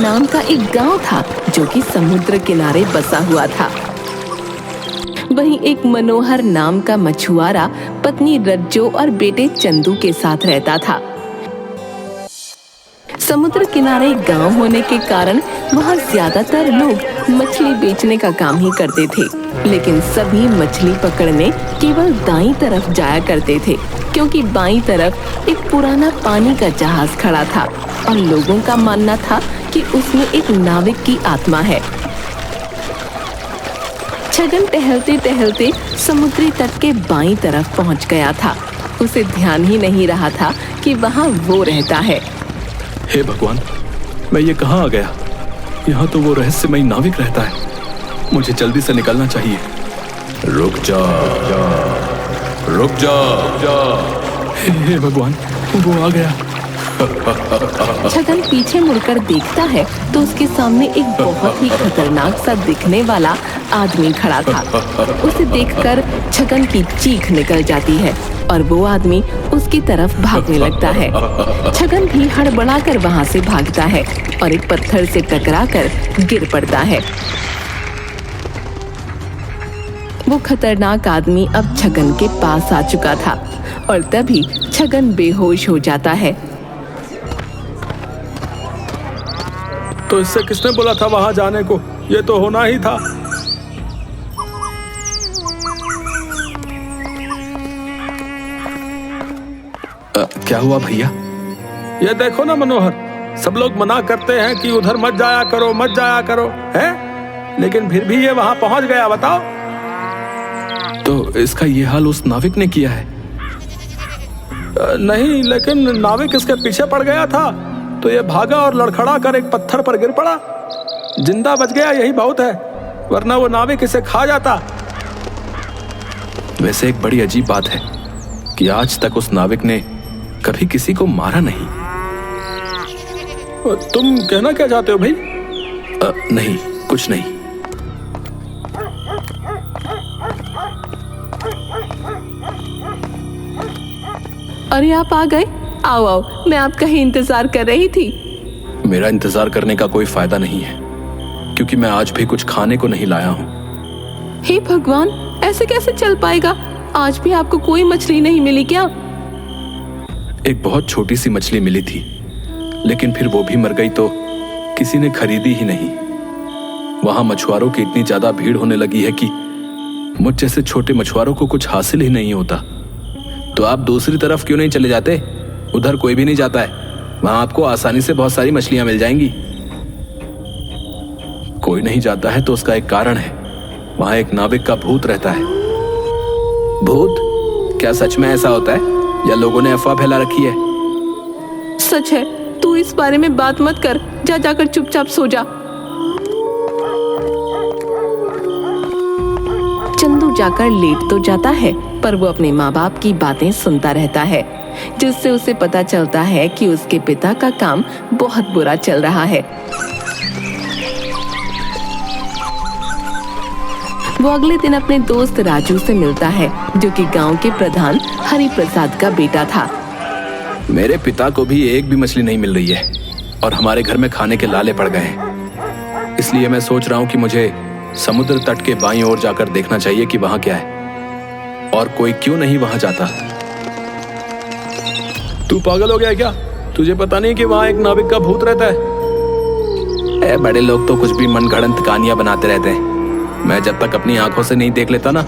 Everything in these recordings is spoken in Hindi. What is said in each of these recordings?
नाम का एक गांव था जो कि समुद्र किनारे बसा हुआ था। वहीं एक मनोहर नाम का मछुआरा पत्नी रज्जो और बेटे चंदू के साथ रहता था। समुद्र किनारे गांव होने के कारण वहां ज्यादातर लोग मछली बेचने का काम ही करते थे, लेकिन सभी मछली पकड़ने केवल दाईं तरफ जाया करते थे, क्योंकि बाईं तरफ एक पुराना पानी का जहाज खड़ा था और लोगों का मानना था कि उसमें एक नाविक की आत्मा है। छगन टहलते टहलते समुद्री तट के बाईं तरफ पहुंच गया था। उसे ध्यान ही नहीं रहा था कि वहां वो रहता है। हे भगवान, मैं ये कहाँ आ गया? यहाँ तो वो रहस्यमयी नाविक रहता है। मुझे जल्दी से निकलना चाहिए। रुक जा, रुक जा। हे भगवान, वो आ गया। छगन पीछे मुड़कर देखता है तो उसके सामने एक बहुत ही खतरनाक सा दिखने वाला आदमी खड़ा था। उसे देखकर छगन की चीख निकल जाती है और वो आदमी उसकी तरफ भागने लगता है। छगन भी हड़बड़ाकर वहां से भागता है और एक पत्थर से टकराकर गिर पड़ता है। वो खतरनाक आदमी अब छगन के पास आ चुका था और तभी छगन बेहोश हो जाता है। तो इससे किसने बोला था वहां जाने को? ये तो होना ही था। क्या हुआ भैया? ये देखो ना मनोहर, सब लोग मना करते हैं कि उधर मत जाया करो, मत जाया करो, हैं? लेकिन फिर भी ये वहां पहुंच गया। बताओ। तो इसका ये हाल उस नाविक ने किया है? नहीं, लेकिन नाविक इसके पीछे पड़ गया था तो ये भागा और लड़खड़ा कर एक पत्थर पर गिर पड़ा। जिंदा बच गया, यही बहुत है, वरना वो नाविक इसे खा जाता। वैसे एक बड़ी अजीब बात है कि आज तक उस नाविक ने कभी किसी को मारा नहीं। तुम कहना क्या चाहते हो भाई? नहीं, कुछ नहीं। अरे आप आ गए। आओ आओ, मैं आपका ही इंतजार कर रही थी। मेरा इंतजार करने का कोई फायदा नहीं है, क्योंकि मैं आज भी कुछ खाने को नहीं लाया हूँ। हे भगवान, ऐसे कैसे चल पाएगा? आज भी आपको कोई मछली नहीं मिली क्या? एक बहुत छोटी सी मछली मिली थी, लेकिन फिर वो भी मर गई तो किसी ने खरीदी ही नहीं। वहां मछुआरों की इतनी ज्यादा भीड़ होने लगी है कि मुझ जैसे छोटे मछुआरों को कुछ हासिल ही नहीं होता। तो आप दूसरी तरफ क्यों नहीं चले जाते? उधर कोई भी नहीं जाता है, वहां आपको आसानी से बहुत सारी मछलियां मिल जाएंगी। कोई नहीं जाता है तो उसका एक कारण है। वहां एक नाविक का भूत रहता है। भूत? क्या सच में ऐसा होता है या लोगों ने अफवाह फैला रखी है? सच है। तू इस बारे में बात मत कर, जा जाकर चुपचाप सो जा। चंदू जाकर लेट तो जाता है, पर वो अपने माँ बाप की बातें सुनता रहता है, जिससे उसे पता चलता है कि उसके पिता का काम बहुत बुरा चल रहा है। वो अगले दिन अपने दोस्त राजू से मिलता है, जो कि गांव के प्रधान हरि प्रसाद का बेटा था। मेरे पिता को भी एक भी मछली नहीं मिल रही है और हमारे घर में खाने के लाले पड़ गए हैं। इसलिए मैं सोच रहा हूँ कि मुझे समुद्र तट के बाईं ओर जाकर देखना चाहिए कि वहां क्या है और कोई क्यों नहीं वहां जाता। तू पागल हो गया है क्या? तुझे पता नहीं कि वहां एक नाविक का भूत रहता है? बड़े लोग तो कुछ भी मनगढ़ंत कहानियां बनाते रहते हैं। मैं जब तक अपनी आंखों से नहीं देख लेता ना,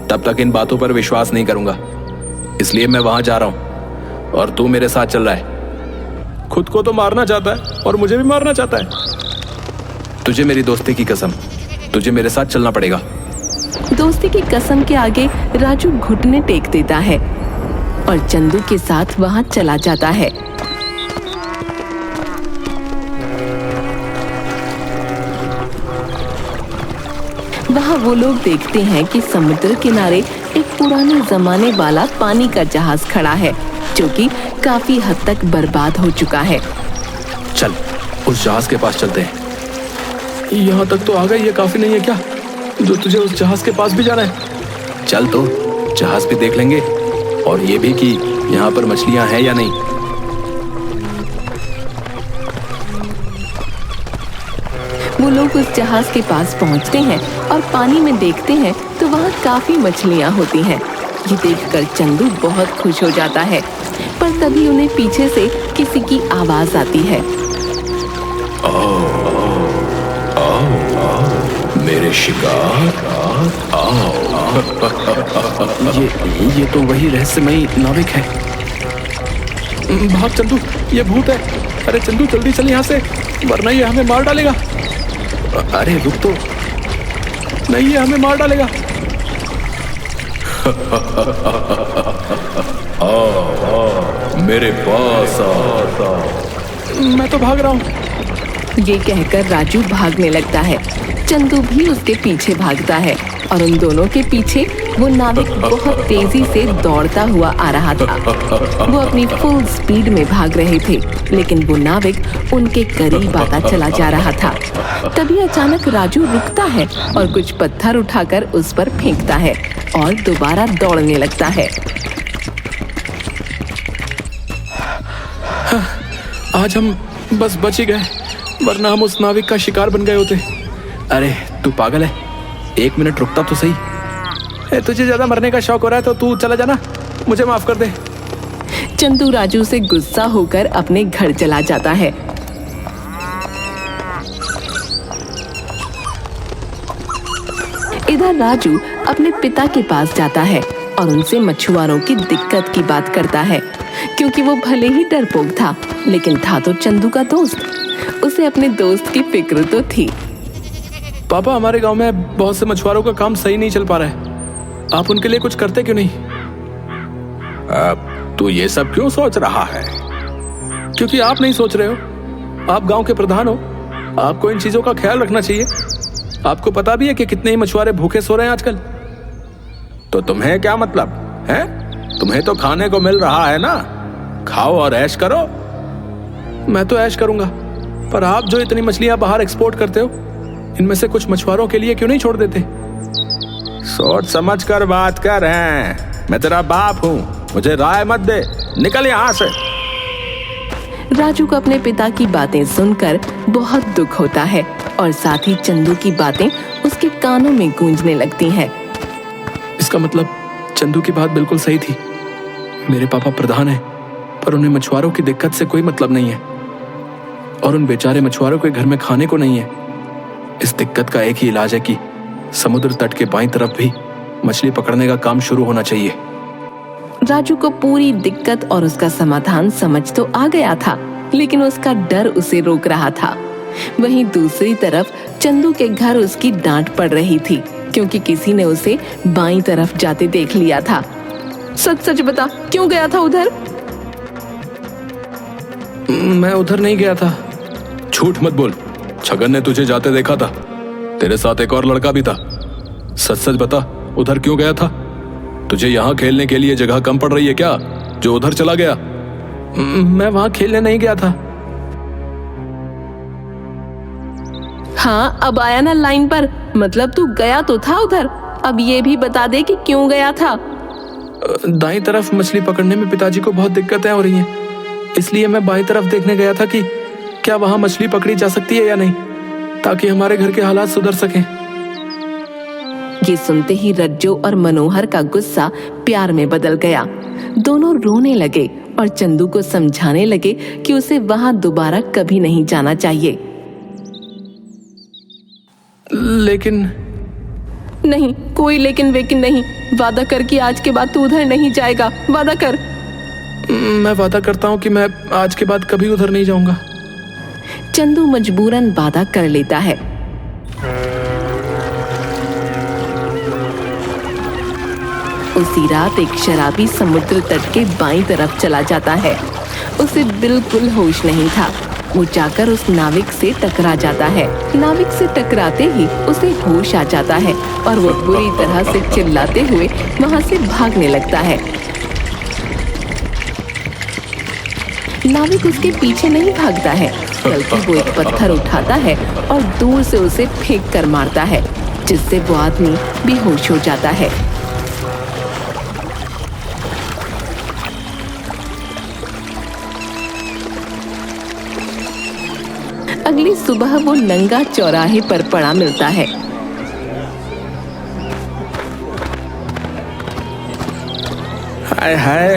तब तक इन बातों पर विश्वास नहीं करूंगा। इसलिए मैं वहां जा रहा हूं और तू मेरे साथ चल रहा है। खुद को तो मारना चाहता है और मुझे भी मारना चाहता है। तुझे मेरी दोस्ती की कसम, तुझे मेरे साथ चलना पड़ेगा। दोस्ती की कसम के आगे राजू घुटने टेक देता है और चंदू के साथ वहां चला जाता है। वहां वो लोग देखते हैं कि समुद्र किनारे एक पुराने जमाने वाला पानी का जहाज खड़ा है, जो कि काफी हद तक बर्बाद हो चुका है। चल, उस जहाज के पास चलते हैं। यहाँ तक तो आ गए, ये काफी नहीं है क्या जो तुझे उस जहाज के पास भी जाना है? चल तो जहाज भी देख लेंगे और ये भी कि यहाँ पर मछलियाँ हैं या नहीं। वो लोग उस जहाज के पास पहुंचते हैं और पानी में देखते हैं तो वहाँ काफी मछलियाँ होती हैं। ये देखकर चंदू बहुत खुश हो जाता है, पर तभी उन्हें पीछे से किसी की आवाज आती है। मेरे शिकार, आओ। ये तो वही रहस्यमयी नाविक है। भाग चंदू, ये भूत है। अरे चंदू जल्दी चल यहाँ से, वरना ये हमें मार डालेगा। अरे रुक तो, नहीं ये हमें मार डालेगा। मेरे पास आ। मैं तो भाग रहा हूँ। ये कहकर राजू भागने लगता है। चंदू भी उसके पीछे भागता है और उन दोनों के पीछे वो नाविक बहुत तेजी से दौड़ता हुआ आ रहा था। वो अपनी फुल स्पीड में भाग रहे थे, लेकिन वो नाविक उनके करीब आता चला जा रहा था। तभी अचानक राजू रुकता है और कुछ पत्थर उठाकर उस पर फेंकता है और दोबारा दौड़ने लगता है। आज हम बस बच ही गए, वरना हम उस नाविक का शिकार बन गए होते। अरे तू पागल है, 1 मिनट रुकता तो सही। तुझे ज्यादा मरने का शौक हो रहा है तो तू चला जाना, मुझे माफ कर दे। चंदू राजू से गुस्सा होकर अपने घर चला जाता है। इधर राजू अपने पिता के पास जाता है और उनसे मछुआरों की दिक्कत की बात करता है, क्योंकि वो भले ही डरपोक था, लेकिन था तो चंदू का दोस्त। उसे अपने दोस्त की फिक्र तो थी। पापा, हमारे गांव में बहुत से मछुआरों का काम सही नहीं चल पा रहा है, आप उनके लिए कुछ करते क्यों नहीं? तू ये सब क्यों सोच रहा है? क्योंकि आप नहीं सोच रहे हो, आप गांव के प्रधान हो, आपको इन चीजों का ख्याल रखना चाहिए। आपको पता भी है कि कितने ही मछुआरे भूखे सो रहे हैं आजकल। तो तुम्हें क्या मतलब है? तुम्हें तो खाने को मिल रहा है ना, खाओ और ऐश करो। मैं तो ऐश करूंगा, पर आप जो इतनी मछलियां बाहर एक्सपोर्ट करते हो, इनमें से कुछ मछुआरों के लिए क्यों नहीं छोड़ देते? सोच समझ कर बात कर रहे हैं, मैं तेरा बाप हूं, मुझे राय मत दे, निकल यहाँ से। राजू को अपने पिता की बातें सुनकर बहुत दुख होता है और साथ ही चंदू की बातें उसके कानों में गूंजने लगती हैं। इसका मतलब चंदू की बात बिल्कुल सही थी। मेरे पापा प्रधान हैं, पर उन्हें मछुआरों की दिक्कत से कोई मतलब नहीं है, और उन बेचारे मछुआरों के घर में खाने को नहीं है। इस दिक्कत का एक ही इलाज है कि समुद्र तट के बाईं तरफ भी मछली पकड़ने का काम शुरू होना चाहिए। राजू को पूरी दिक्कत और उसका समाधान समझ तो आ गया था, लेकिन उसका डर उसे रोक रहा था। वहीं दूसरी तरफ चंदू के घर उसकी डांट पड़ रही थी, क्योंकि किसी ने उसे बाईं तरफ जाते देख लिया था। सच सच बता, क्यों गया था उधर? मैं उधर नहीं गया था। झूठ मत बोल, छगन ने तुझे जाते देखा था, तेरे साथ एक और लड़का भी था। सच सच बता, उधर क्यों गया था? तुझे यहाँ खेलने के लिए जगह कम पड़ रही है क्या, जो उधर चला गया? मैं वहां खेलने नहीं गया था। हाँ, अब आया ना लाइन पर, मतलब तू गया तो था उधर। अब ये भी बता दे कि क्यों गया था। दाईं तरफ मछली पकड़ने में पिताजी को बहुत दिक्कतें हो रही हैं, इसलिए मैं बाईं तरफ देखने गया था कि क्या वहां मछली पकड़ी जा सकती है या नहीं, ताकि हमारे घर के हालात सुधर सकें। ये सुनते ही रज्जो और मनोहर का गुस्सा प्यार में बदल गया। दोनों रोने लगे और चंदू को समझाने लगे कि उसे वहां दोबारा कभी नहीं जाना चाहिए। लेकिन नहीं, कोई लेकिन वेकिन नहीं। वादा कर कि आज के बाद तू उधर नहीं जाएगा, वादा कर। मैं वादा करता हूँ कि मैं आज के बाद कभी उधर नहीं जाऊंगा। चंदू मजबूरन वादा कर लेता है। उसी रात एक शराबी समुद्र तट के बाईं तरफ चला जाता है। उसे बिल्कुल होश नहीं था। वो जाकर उस नाविक से टकरा जाता है। नाविक से टकराते ही उसे होश आ जाता है और वो बुरी तरह से चिल्लाते हुए वहां से भागने लगता है। नाविक उसके पीछे नहीं भागता है, बल्कि वो एक पत्थर उठाता है और दूर से उसे फेंक कर मारता है, जिससे वो आदमी बेहोश हो जाता है। अगली सुबह वो नंगा चौराहे पर पड़ा मिलता है। हाय हाय,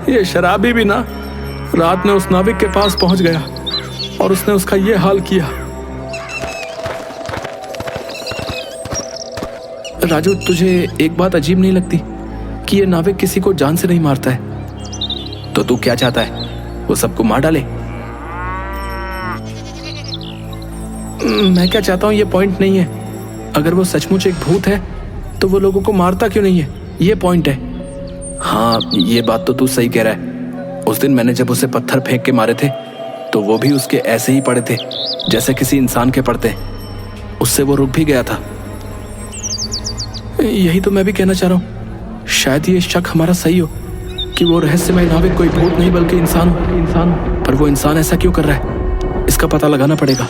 ये शराबी भी ना रात में उस नाविक के पास पहुंच गया और उसने उसका ये हाल किया। राजू, तुझे एक बात अजीब नहीं लगती कि ये नाविक किसी को जान से नहीं मारता है? तो तू क्या चाहता है, वो सबको मार डाले? मैं क्या चाहता हूँ ये पॉइंट नहीं है। अगर वो सचमुच एक भूत है तो वो लोगों को मारता क्यों नहीं है, ये पॉइंट है। हाँ, ये बात तो तू सही कह रहा है। उस दिन मैंने जब उसे पत्थर फेंक के मारे थे तो वो भी उसके ऐसे ही पड़े थे जैसे किसी इंसान के पड़ते। उससे वो रुक भी गया था। यही तो मैं भी कहना चाह रहा हूँ। शायद ये शक हमारा सही हो कि वो रहस्यमय नाविक कोई भूत नहीं बल्कि इंसान हो। पर वो इंसान ऐसा क्यों कर रहा है, इसका पता लगाना पड़ेगा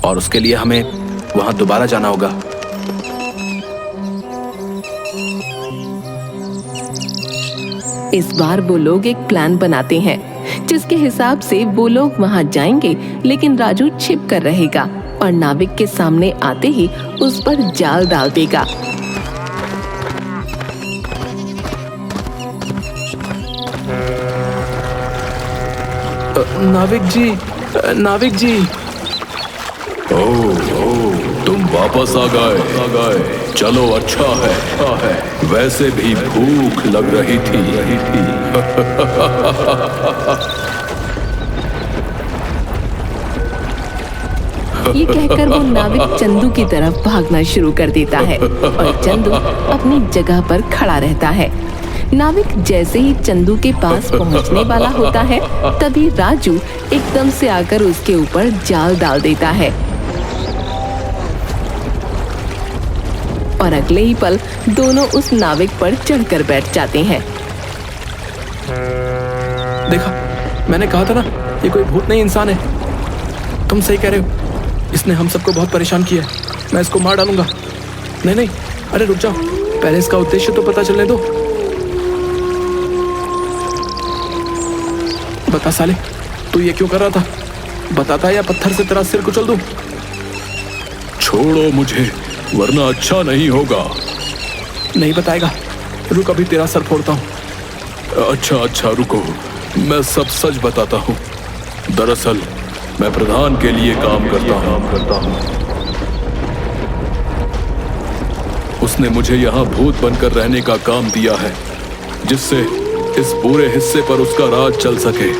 और उसके लिए हमें वहां दोबारा जाना होगा। इस बार वो लोग एक प्लान बनाते हैं जिसके हिसाब से वो लोग वहां जाएंगे, लेकिन राजू छिप कर रहेगा और नाविक के सामने आते ही उस पर जाल डाल देगा। नाविक जी। ओह, तुम वापस आ गए। चलो, अच्छा है। वैसे भी भूख लग रही थी। ये कहकर वो नाविक चंदू की तरफ भागना शुरू कर देता है और चंदू अपनी जगह पर खड़ा रहता है। नाविक जैसे ही चंदू के पास पहुंचने वाला होता है तभी राजू एकदम से आकर उसके ऊपर जाल डाल देता है और अगले ही पल दोनों उस नाविक पर चढ़कर बैठ जाते हैं। देखा, मैंने कहा था ना, ये कोई भूत नहीं इंसान है। तुम सही कह रहे हो, इसने हम सबको बहुत परेशान किया है। मैं इसको मार डालूंगा। नहीं, अरे रुक जाओ, पहले इसका उद्देश्य तो पता चलने दो। बता साले, तू ये क्यों कर रहा था? बताता या पत्थर से तेरा सिर कुचल दूं? छोड़ो मुझे, वरना अच्छा नहीं होगा। नहीं बताएगा, रुक अभी तेरा सर फोड़ता हूँ। अच्छा, रुको, मैं सब सच बताता हूँ। दरअसल मैं प्रधान के लिए काम करता हूँ। उसने मुझे यहाँ भूत बनकर रहने का काम दिया है, जिससे इस पूरे हिस्से पर उसका राज चल सके।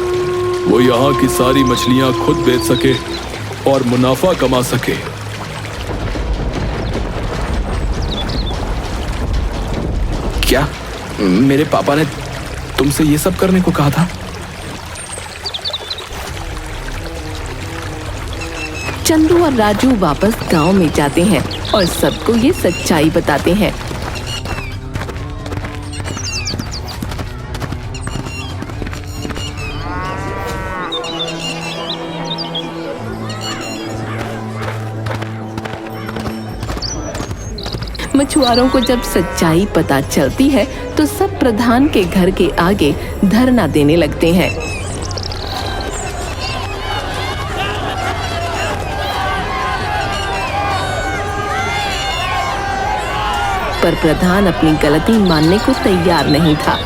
वो यहाँ की सारी मछलियाँ खुद बेच सके और मुनाफा कमा सके। क्या मेरे पापा ने तुमसे ये सब करने को कहा था? चंदू और राजू वापस गांव में जाते हैं और सबको ये सच्चाई बताते हैं। मछुआरों को जब सच्चाई पता चलती है तो सब प्रधान के घर के आगे धरना देने लगते हैं। पर प्रधान अपनी गलती मानने को तैयार नहीं था।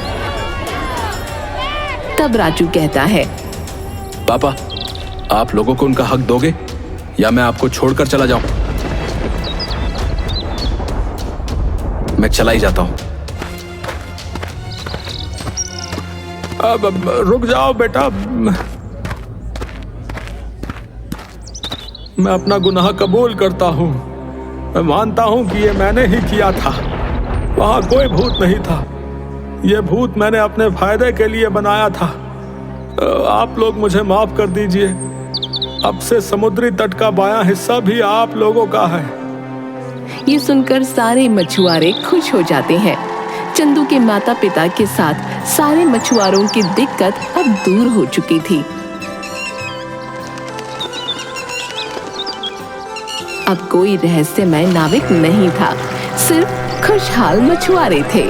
तब राजू कहता है, पापा, आप लोगों को उनका हक दोगे या मैं आपको छोड़कर चला जाऊं? मैं चला ही जाता हूं। अब रुक जाओ बेटा, मैं अपना गुनाह कबूल करता हूं। मैं मानता हूं कि ये मैंने ही किया था। वहां कोई भूत नहीं था। ये भूत मैंने अपने फायदे के लिए बनाया था। आप लोग मुझे माफ कर दीजिए। अब से समुद्री तट का बायां हिस्सा भी आप लोगों का है। ये सुनकर सारे मछुआरे खुश हो जाते हैं। चंदू के माता पिता के साथ सारे मछुआरों की दिक्कत अब दूर हो चुकी थी। अब कोई रहस्यमय नाविक नहीं था, सिर्फ खुशहाल मछुआरे थे।